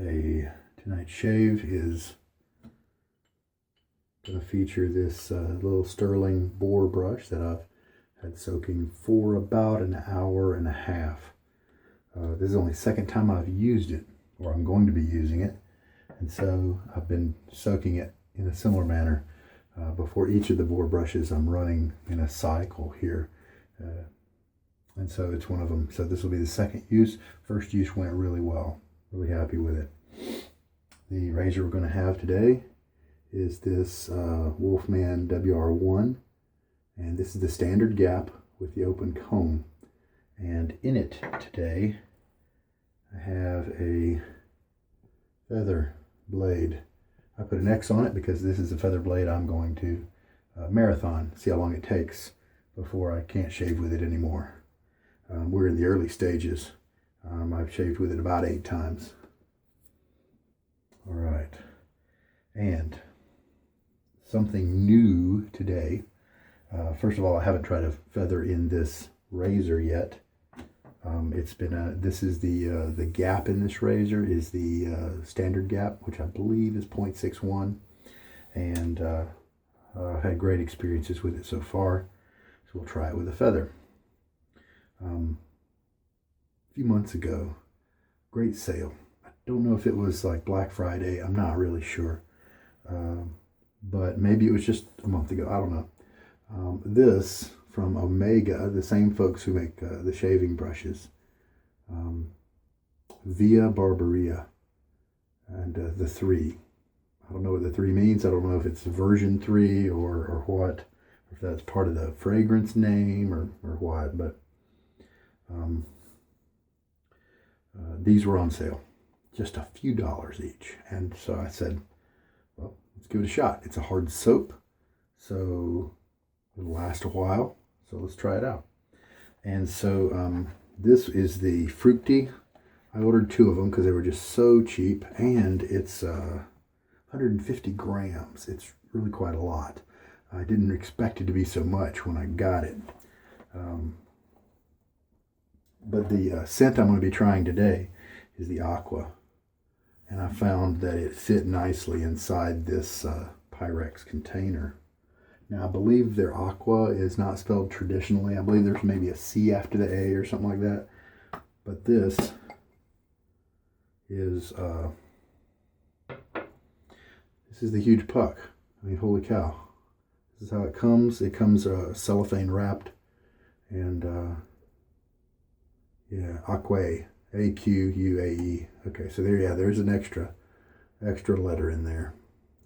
a tonight's shave is going to feature this little Stirling Boar brush that I've had soaking for about an hour and a half. This is only the second time I've used it, or I'm going to be using it, and so I've been soaking it in a similar manner. Before each of the boar brushes, I'm running in a cycle here, and so it's one of them. So this will be the second use. First use went really well. Really happy with it. The razor we're going to have today is this Wolfman WR1, and this is the standard gap with the open comb. And in it today, I have a feather blade. I put an X on it because this is a feather blade I'm going to marathon, see how long it takes before I can't shave with it anymore. We're in the early stages. I've shaved with it about 8 times. All right, and something new today. First of all, I haven't tried a feather in this razor yet. It's been this is the gap in this razor is the standard gap, which I believe is 0.61, and I've had great experiences with it so far. So we'll try it with a feather. A few months ago, great sale. I don't know if it was like Black Friday. I'm not really sure, but maybe it was just a month ago. I don't know. This from Omega, the same folks who make the shaving brushes, via Barberia, and the 3. I don't know what the 3 means. I don't know if it's version 3 or what, if that's part of the fragrance name or what, but these were on sale, just a few dollars each. And so I said, well, let's give it a shot. It's a hard soap, so it'll last a while. So let's try it out. And so this is the Fruity. I ordered 2 of them because they were just so cheap, and it's 150 grams. It's really quite a lot. I didn't expect it to be so much when I got it. But the scent I'm going to be trying today is the Aquae. And I found that it fit nicely inside this Pyrex container. Now, I believe their Aquae is not spelled traditionally. I believe there's maybe a C after the A or something like that. But this is the huge puck. I mean, holy cow. This is how it comes. It comes cellophane wrapped. And yeah, Aquae. A-Q-U-A-E. Okay, so there's an extra letter in there.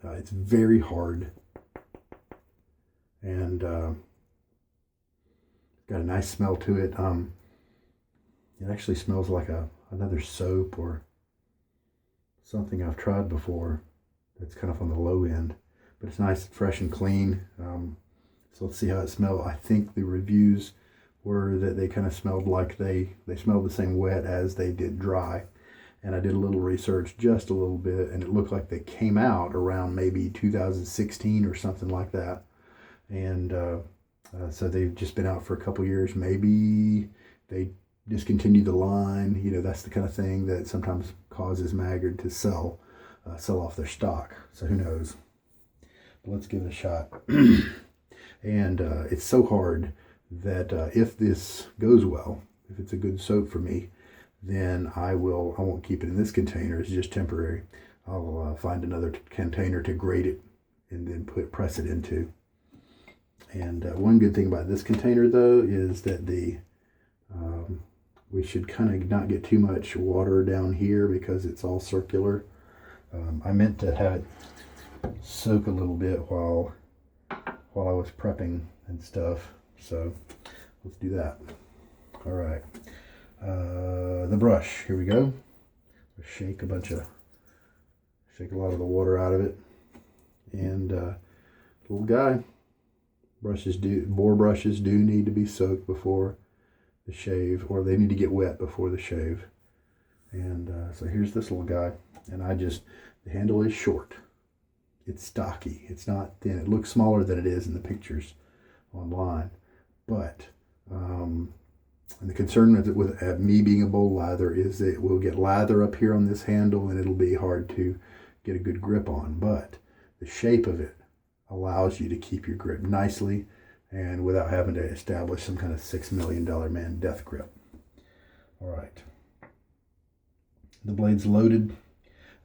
It's very hard. And got a nice smell to it. It actually smells like another soap or something I've tried before that's kind of on the low end, but it's nice, fresh, and clean. So let's see how it smells. I think the reviews were that they kind of smelled like they smelled the same wet as they did dry. And I did a little research, just a little bit, and it looked like they came out around maybe 2016 or something like that. And so they've just been out for a couple years. Maybe they discontinued the line. You know, that's the kind of thing that sometimes causes Maggard to sell off their stock. So who knows? But let's give it a shot. And it's so hard that if this goes well, if it's a good soap for me, then I won't keep it in this container. It's just temporary. I'll find another container to grate it and then press it into. And one good thing about this container, though, is that we should kind of not get too much water down here because it's all circular. I meant to have it soak a little bit while I was prepping and stuff. So let's do that. All right. The brush. Here we go. Shake a lot of the water out of it. And little guy. Boar brushes do need to be soaked before the shave, or they need to get wet before the shave. And so here's this little guy, and the handle is short. It's stocky. It's not thin. It looks smaller than it is in the pictures online, but And the concern with me being a bowl lather is that it will get lather up here on this handle and it'll be hard to get a good grip on. But the shape of it allows you to keep your grip nicely and without having to establish some kind of $6 million man death grip. All right. The blade's loaded.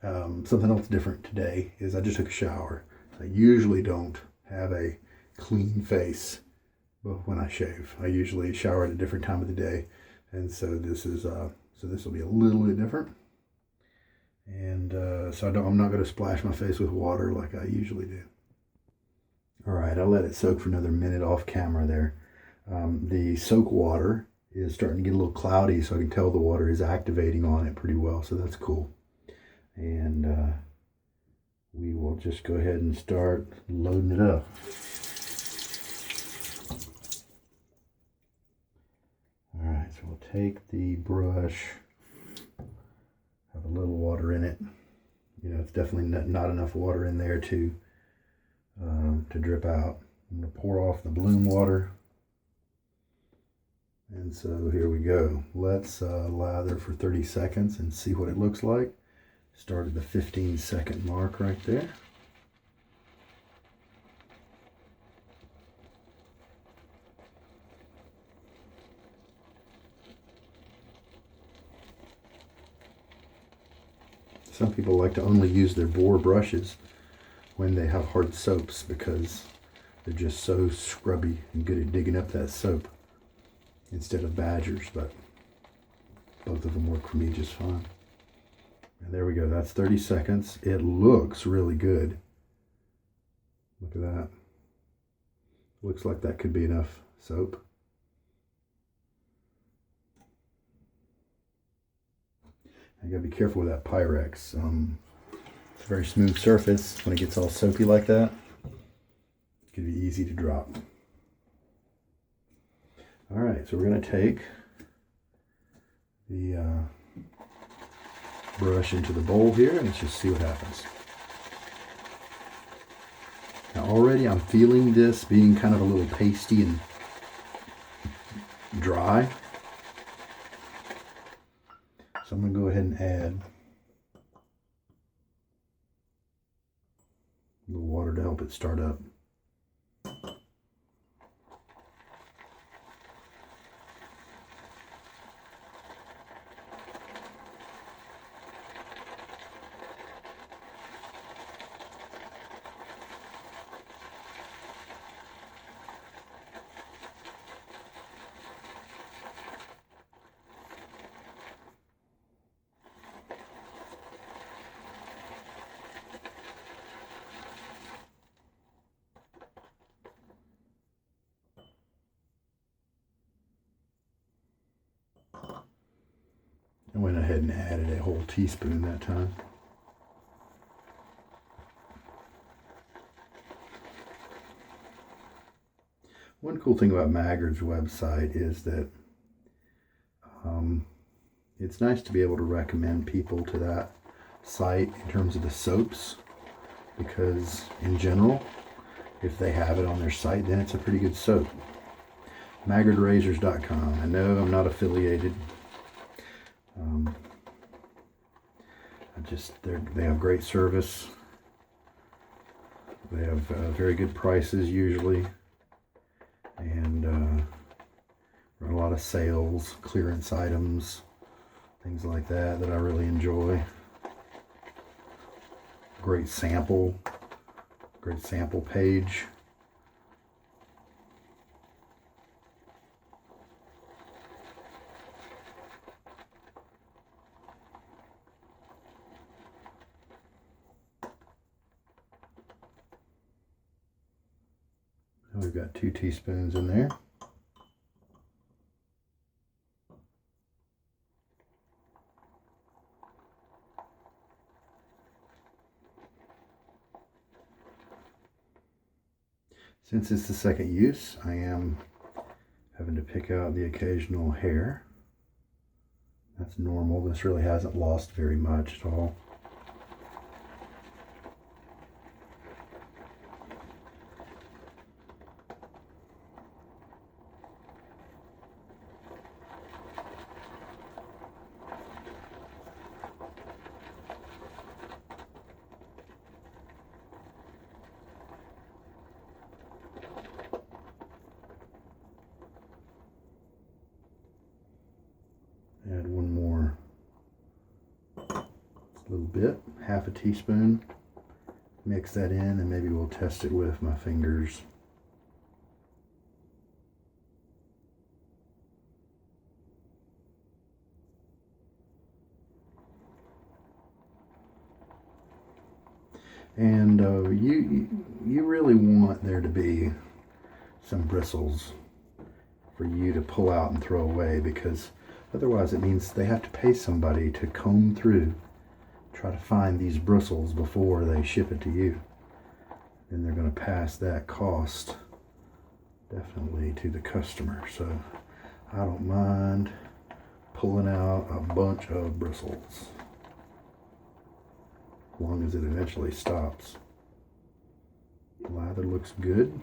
Something else different today is I just took a shower. I usually don't have a clean face when I shave. I usually shower at a different time of the day, and so this will be a little bit different. And so I'm not going to splash my face with water like I usually do. All right, I'll let it soak for another minute off camera there. The soak water is starting to get a little cloudy, so I can tell the water is activating on it pretty well, so that's cool. And we will just go ahead and start loading it up. All right, so we'll take the brush, have a little water in it. You know, it's definitely not enough water in there to drip out. I'm going to pour off the bloom water. And so here we go. Let's lather for 30 seconds and see what it looks like. Start at the 15-second mark right there. Some people like to only use their Boar brushes when they have hard soaps because they're just so scrubby and good at digging up that soap instead of Badgers, but both of them work for me just fine. And there we go, that's 30 seconds. It looks really good. Look at that. Looks like that could be enough soap. I gotta be careful with that Pyrex. It's a very smooth surface. When it gets all soapy like that, it can be easy to drop. All right, so we're gonna take the brush into the bowl here and let's just see what happens. Now already I'm feeling this being kind of a little pasty and dry. So I'm going to go ahead and add a little water to help it start up. I went ahead and added a whole teaspoon that time. One cool thing about Maggard's website is that it's nice to be able to recommend people to that site in terms of the soaps, because in general, if they have it on their site, then it's a pretty good soap. MaggardRazors.com. I know I'm not affiliated. They have great service. They have very good prices usually, and run a lot of sales, clearance items, things like that I really enjoy. Great sample page. We've got 2 teaspoons in there. Since it's the second use, I am having to pick out the occasional hair. That's normal. This really hasn't lost very much at all. A little bit, half a teaspoon. Mix that in and maybe we'll test it with my fingers. And you really want there to be some bristles for you to pull out and throw away, because otherwise it means they have to pay somebody to comb through, try to find these bristles before they ship it to you. And they're going to pass that cost definitely to the customer. So I don't mind pulling out a bunch of bristles, as long as it eventually stops. The lather looks good.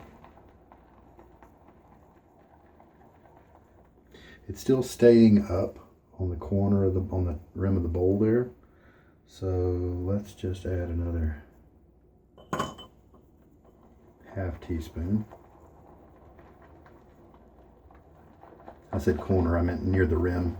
It's still staying up on the corner of on the rim of the bowl there. So let's just add another half teaspoon. I said corner, I meant near the rim.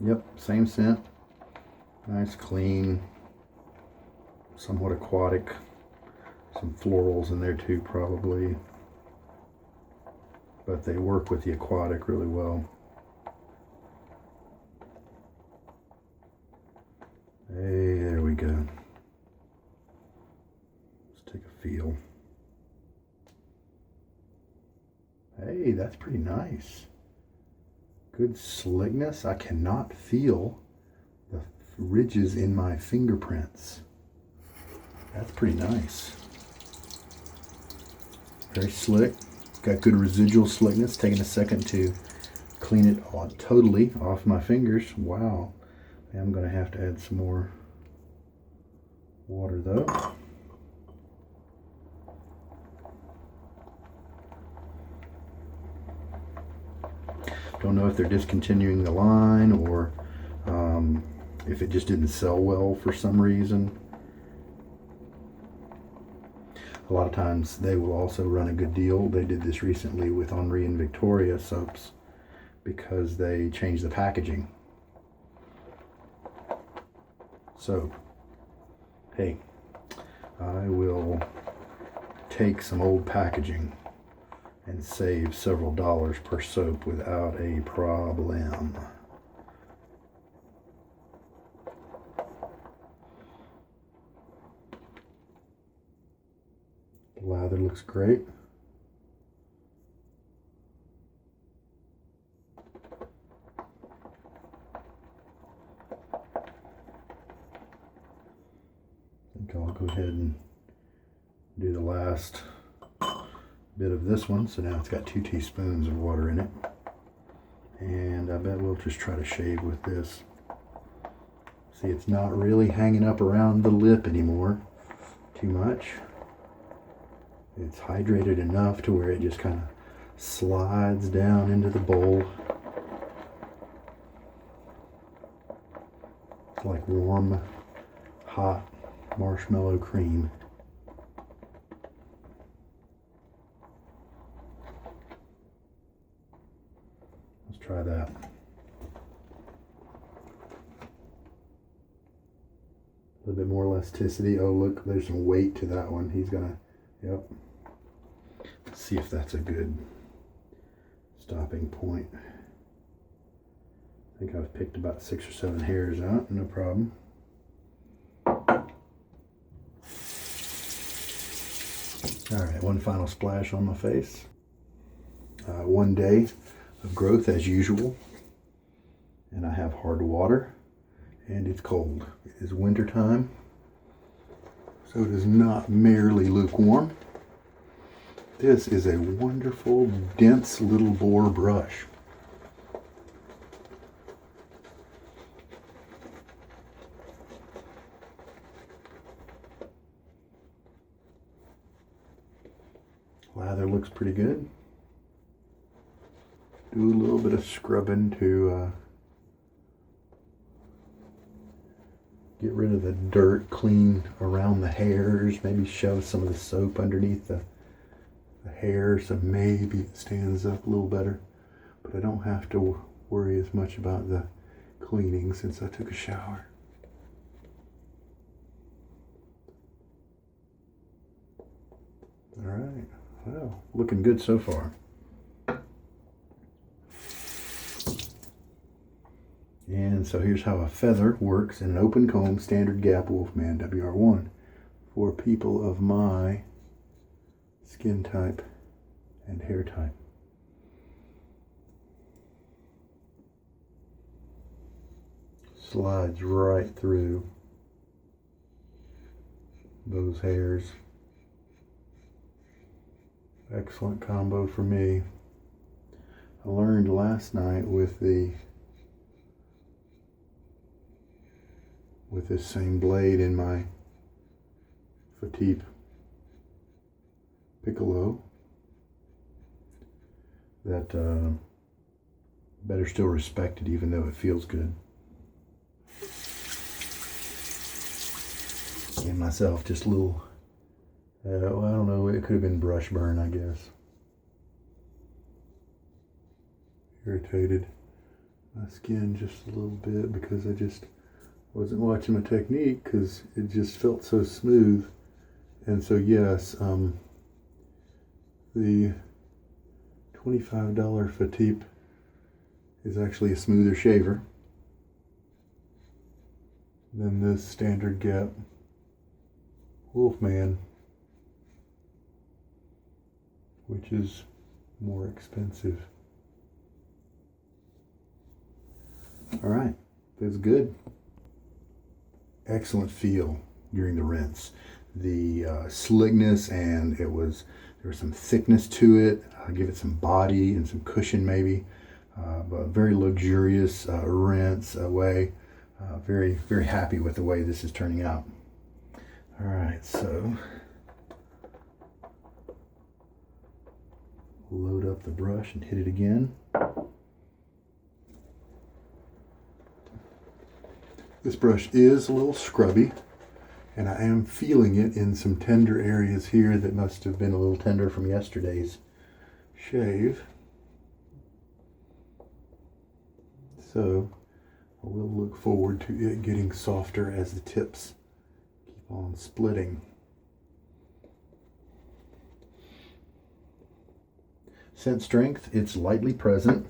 Yep, same scent. Nice, clean, somewhat aquatic. Some florals in there too, probably. But they work with the aquatic really well. Hey, there we go. Let's take a feel. Hey, that's pretty nice. Good slickness. I cannot feel the ridges in my fingerprints. That's pretty nice. Very slick. Got good residual slickness. Taking a second to clean it all, totally off my fingers. Wow. I'm going to have to add some more water though. Don't know if they're discontinuing the line or if it just didn't sell well for some reason. A lot of times they will also run a good deal. They did this recently with Henri and Victoria soaps because they changed the packaging. So, hey, I will take some old packaging and save several dollars per soap without a problem. The lather looks great. I think I'll go ahead and do the last bit of this one. So now it's got 2 teaspoons of water in it. And I bet we'll just try to shave with this. See, it's not really hanging up around the lip anymore too much. It's hydrated enough to where it just kind of slides down into the bowl. It's like warm, hot marshmallow cream. Let's try that. A little bit more elasticity. Oh, look, there's some weight to that one. He's gonna, yep. Let's see if that's a good stopping point. I think I've picked about 6 or 7 hairs out, no problem. All right, one final splash on my face. 1 day of growth as usual. And I have hard water and it's cold. It is winter time, so it is not merely lukewarm. This is a wonderful, dense little boar brush. Lather looks pretty good. Do a little bit of scrubbing to get rid of the dirt, clean around the hairs, maybe shove some of the soap underneath the hair so maybe it stands up a little better. But I don't have to worry as much about the cleaning since I took a shower. All right, well, looking good so far. And so here's how a feather works in an open comb standard gap Wolfman WR1 for people of my skin type and hair type. Slides right through those hairs. Excellent combo for me. I learned last night with this same blade in my Fatip Piccolo that better still respect it even though it feels good. And myself just a little, well, I don't know, it could have been brush burn, I guess. Irritated my skin just a little bit because I just wasn't watching my technique because it just felt so smooth. And so yes, the $25 Fatip is actually a smoother shaver than this standard gap Wolfman, which is more expensive. All right, feels good. Excellent feel during the rinse. The slickness, and there was some thickness to it. Give it some body and some cushion maybe. But very luxurious rinse away. Very, very happy with the way this is turning out. All right, so load up the brush and hit it again. This brush is a little scrubby, and I am feeling it in some tender areas here that must have been a little tender from yesterday's shave. So I will look forward to it getting softer as the tips keep on splitting. Scent strength, it's lightly present.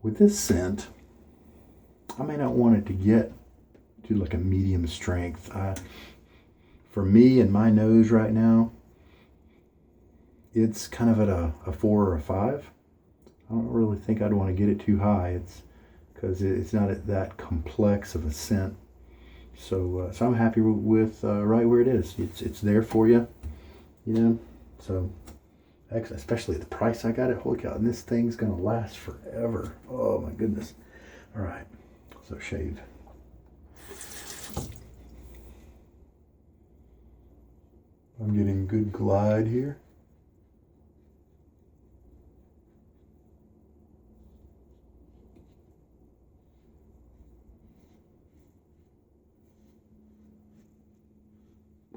With this scent, I may not want it to get to like a medium strength. For me and my nose right now, it's kind of at a 4 or a 5. I don't really think I'd want to get it too high. It's because it's not that complex of a scent. So I'm happy with right where it is. It's there for you, you know. So especially at the price I got it. Holy cow! And this thing's gonna last forever. Oh my goodness! All right, so shave. I'm getting good glide here.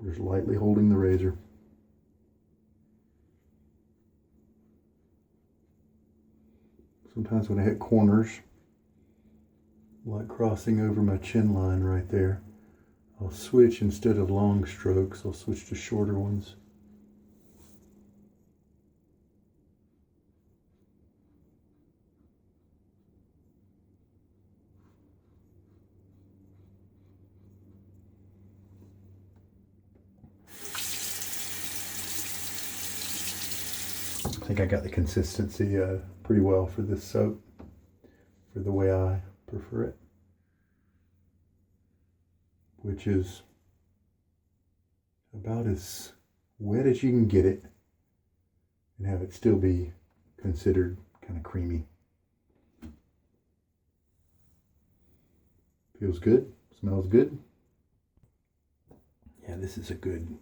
Just lightly holding the razor. Sometimes when I hit corners, like crossing over my chin line right there, I'll switch, instead of long strokes, I'll switch to shorter ones. I think I got the consistency pretty well for this soap, for the way I prefer it, which is about as wet as you can get it and have it still be considered kind of creamy. Feels good, smells good. Yeah, this is a good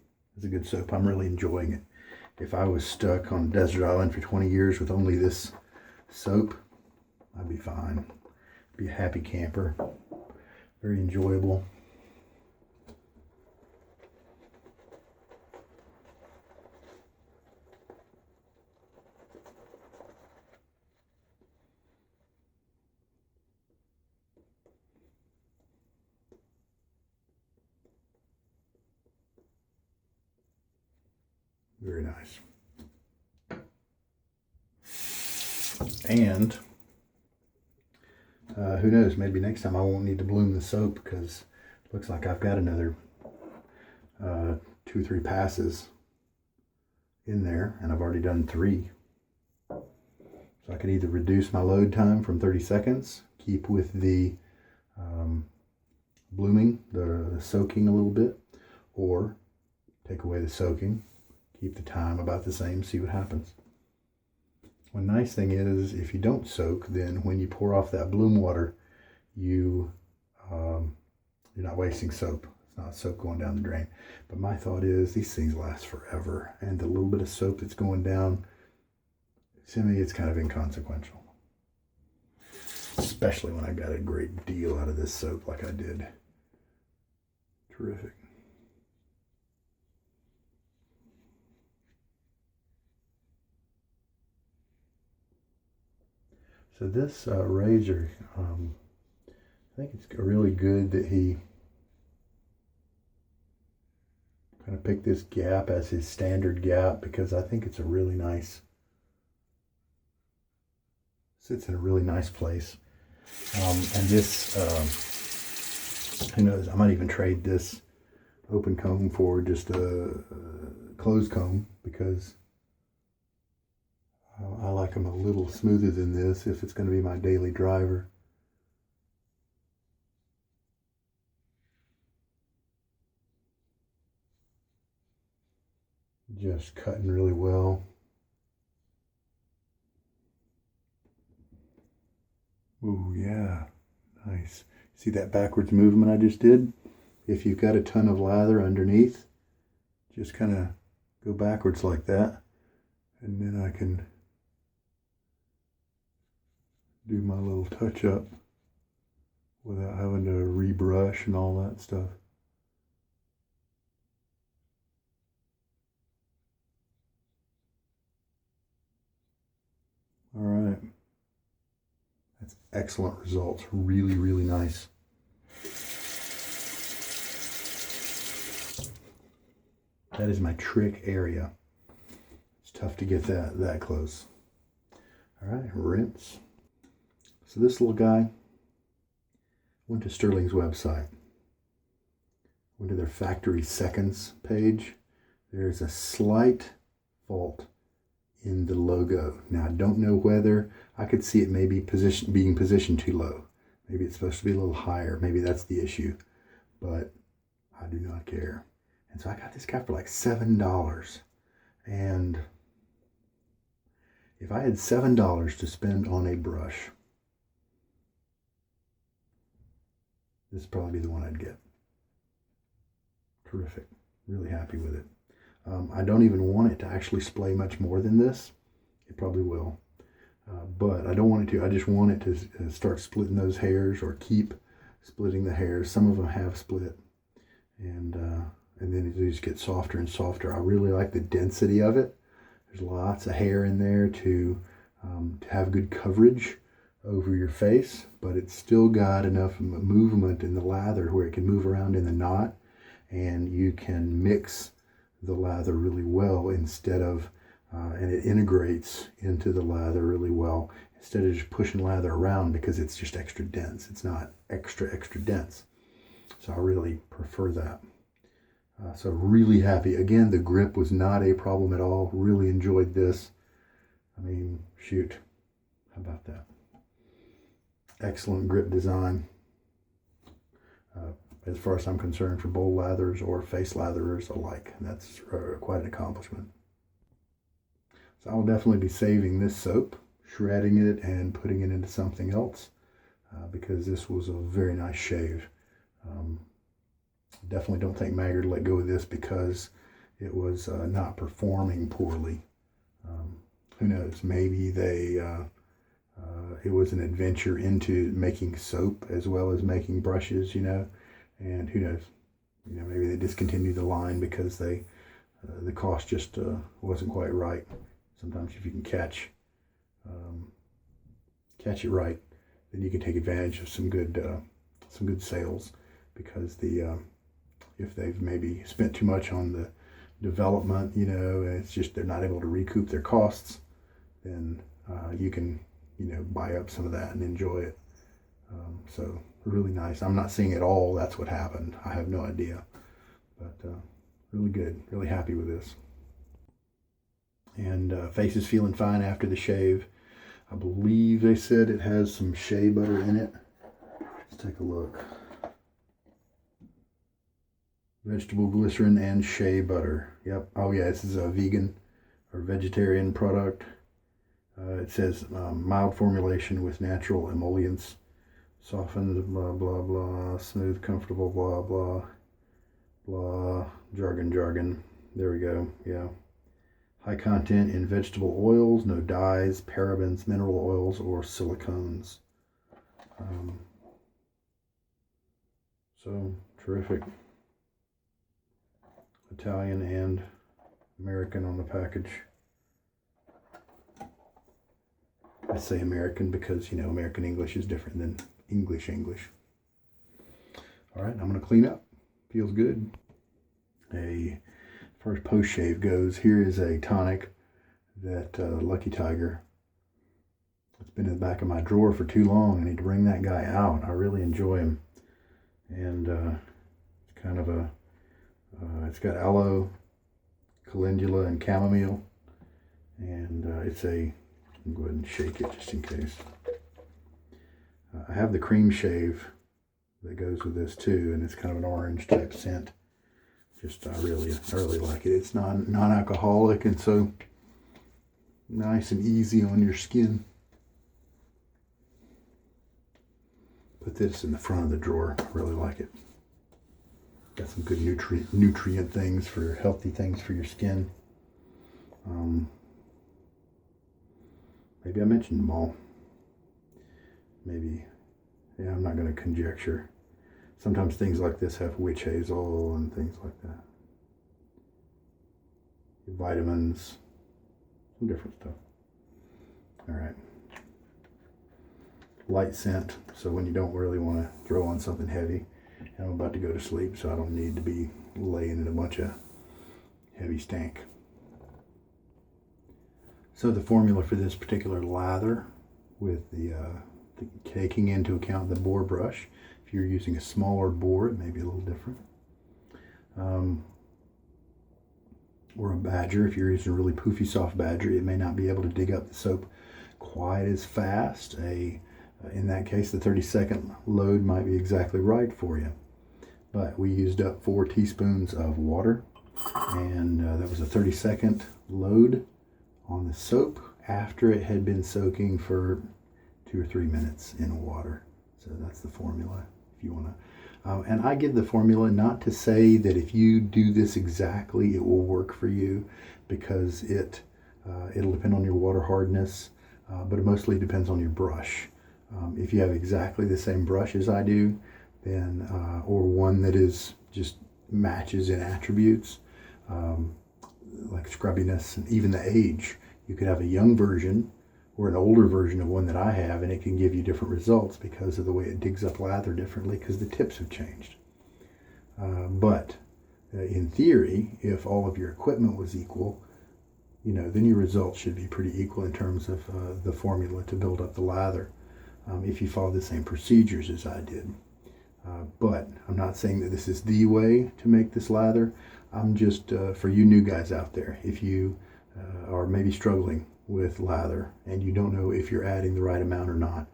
soap. I'm really enjoying it. If I was stuck on a desert island for 20 years with only this soap, I'd be fine. Be a happy camper. very enjoyable. Very nice. And who knows, maybe next time I won't need to bloom the soap, because it looks like I've got another 2-3 passes in there, and I've already done 3. So I could either reduce my load time from 30 seconds, keep with the blooming, the soaking a little bit, or take away the soaking, keep the time about the same, see what happens. One nice thing is, if you don't soak, then when you pour off that bloom water, you're not wasting soap. It's not soap going down the drain. But my thought is, these things last forever, and the little bit of soap that's going down, to me, it's kind of inconsequential. Especially when I got a great deal out of this soap like I did. Terrific. So this razor, I think it's really good that he kind of picked this gap as his standard gap, because I think it's a really nice, sits in a really nice place. And this, who knows, I might even trade this open comb for just a closed comb, because I like them a little smoother than this if it's going to be my daily driver. Just cutting really well. Ooh, yeah, nice. See that backwards movement I just did? If you've got a ton of lather underneath, just kind of go backwards like that, and then I can do my little touch up without having to rebrush and all that stuff. All right. That's excellent results. Really, really nice. That is my trick area. It's tough to get that close. All right, rinse. So this little guy went to Stirling's website, went to their factory seconds page. There's a slight fault in the logo. Now I don't know whether, I could see it maybe being positioned too low. Maybe it's supposed to be a little higher. Maybe that's the issue, but I do not care. And so I got this guy for like $7. And if I had $7 to spend on a brush, this would probably be the one I'd get. Terrific. Really happy with it. I don't even want it to actually splay much more than this. It probably will. But I don't want it to. I just want it to start splitting those hairs, or keep splitting the hairs. Some of them have split. And then it just gets softer and softer. I really like the density of it. There's lots of hair in there to have good coverage over your face, but it's still got enough movement in the lather where it can move around in the knot, and you can mix the lather really well instead of, and it integrates into the lather really well instead of just pushing lather around, because it's just extra dense. It's not extra dense. So I really prefer that. So really happy. Again, the grip was not a problem at all. Really enjoyed this. I mean, shoot, how about that? Excellent grip design. As far as I'm concerned, for bowl lathers or face latherers alike. That's quite an accomplishment. So I will definitely be saving this soap, shredding it, and putting it into something else, because this was a very nice shave. Definitely don't think Magger to let go of this because it was not performing poorly. Who knows? Maybe they it was an adventure into making soap as well as making brushes, you know, and who knows, you know, maybe they discontinued the line because the cost just wasn't quite right. Sometimes if you can catch it right, then you can take advantage of some good sales, because if they've maybe spent too much on the development, you know, and it's just they're not able to recoup their costs, then you can, you know, buy up some of that and enjoy it. So really nice. I'm not seeing it all. That's what happened. I have no idea, but really good. Really happy with this. And face is feeling fine after the shave. I believe they said it has some shea butter in it. Let's take a look. Vegetable glycerin and shea butter. Yep. Oh yeah, this is a vegan or vegetarian product. It says mild formulation with natural emollients, softened, blah blah blah, smooth, comfortable, blah blah blah, jargon. There we go. Yeah. High content in vegetable oils, no dyes, parabens, mineral oils, or silicones. So terrific. Italian and American on the package. I say American because, you know, American English is different than English. All right, I'm going to clean up. Feels good. As far as post shave goes, here is a tonic that Lucky Tiger. It's been in the back of my drawer for too long. I need to bring that guy out. I really enjoy him. And it's kind of a, it's got aloe, calendula, and chamomile. And it's a, I'll go ahead and shake it just in case. I have the cream shave that goes with this too, and it's kind of an orange type scent. Just I really like it. It's non-alcoholic and so nice and easy on your skin. Put this in the front of the drawer. I really like it. Got some good nutrient things, for healthy things for your skin. Maybe I mentioned them all. Maybe, yeah, I'm not going to conjecture. Sometimes things like this have witch hazel and things like that. Vitamins, some different stuff. All right. Light scent, so when you don't really want to throw on something heavy. I'm about to go to sleep, so I don't need to be laying in a bunch of heavy stank. So the formula for this particular lather, with the taking into account the boar brush. If you're using a smaller boar, it may be a little different. Or a badger, if you're using a really poofy soft badger, it may not be able to dig up the soap quite as fast. In that case, the 30-second load might be exactly right for you. But we used up 4 teaspoons of water, and that was a 30-second load on the soap after it had been soaking for 2 or 3 minutes in water. So that's the formula if you want to. And I give the formula not to say that if you do this exactly, it will work for you, because it'll depend on your water hardness, but it mostly depends on your brush. If you have exactly the same brush as I do, then or one that is just matches in attributes, like scrubbiness and even the age. You could have a young version or an older version of one that I have, and it can give you different results because of the way it digs up lather differently, because the tips have changed. But in theory, if all of your equipment was equal, you know, then your results should be pretty equal in terms of the formula to build up the lather, if you follow the same procedures as I did. But I'm not saying that this is the way to make this lather. I'm just, for you new guys out there, if you are maybe struggling with lather and you don't know if you're adding the right amount or not,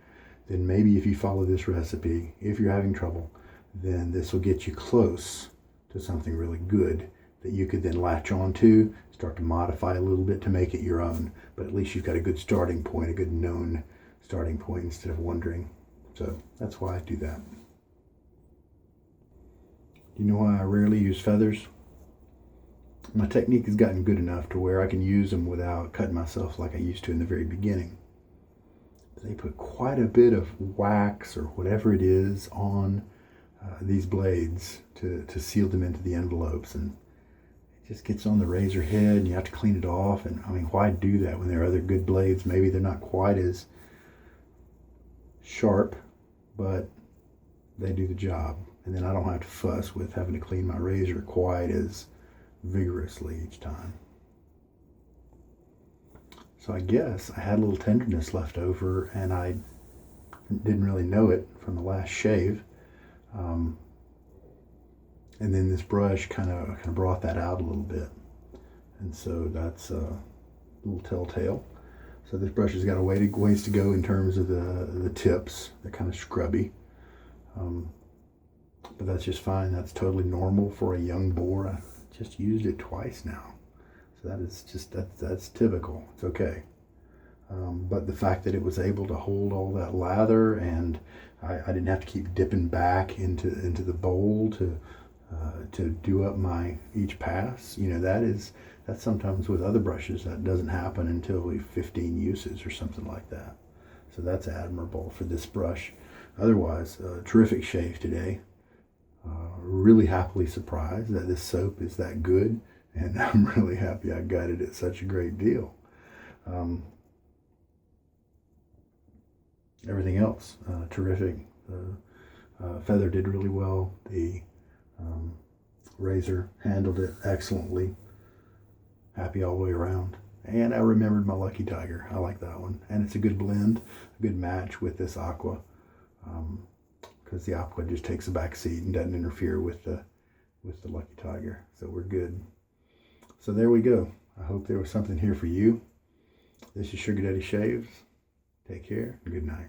then maybe if you follow this recipe, if you're having trouble, then this will get you close to something really good that you could then latch on to, start to modify a little bit to make it your own. But at least you've got a good starting point, a good known starting point, instead of wondering. So that's why I do that. You know why I rarely use feathers? My technique has gotten good enough to where I can use them without cutting myself like I used to in the very beginning. they put quite a bit of wax or whatever it is on these blades to seal them into the envelopes, and it just gets on the razor head and you have to clean it off. And I mean, why do that when there are other good blades? Maybe they're not quite as sharp, but they do the job, and then I don't have to fuss with having to clean my razor quite as vigorously each time. So I guess I had a little tenderness left over, and I didn't really know it from the last shave. And then this brush kind of brought that out a little bit, and so that's a little telltale. So this brush has got a ways to go in terms of the tips. They're kind of scrubby, but that's just fine. That's totally normal for a young boar. I just used it twice now, so that is just that's typical. It's okay. But the fact that it was able to hold all that lather, and I didn't have to keep dipping back into the bowl to do up my each pass. You know, that's sometimes with other brushes that doesn't happen until 15 uses or something like that. So that's admirable for this brush. Otherwise, terrific shave today. Really happily surprised that this soap is that good, and I'm really happy I got it at such a great deal. Everything else, terrific. Feather did really well. The razor handled it excellently. Happy all the way around. And I remembered my Lucky Tiger. I like that one. And it's a good blend, a good match with this Aqua. Because the Aqua just takes a back seat and doesn't interfere with the Lucky Tiger. So we're good. So there we go. I hope there was something here for you. This is Sugar Daddy Shaves. Take care and good night.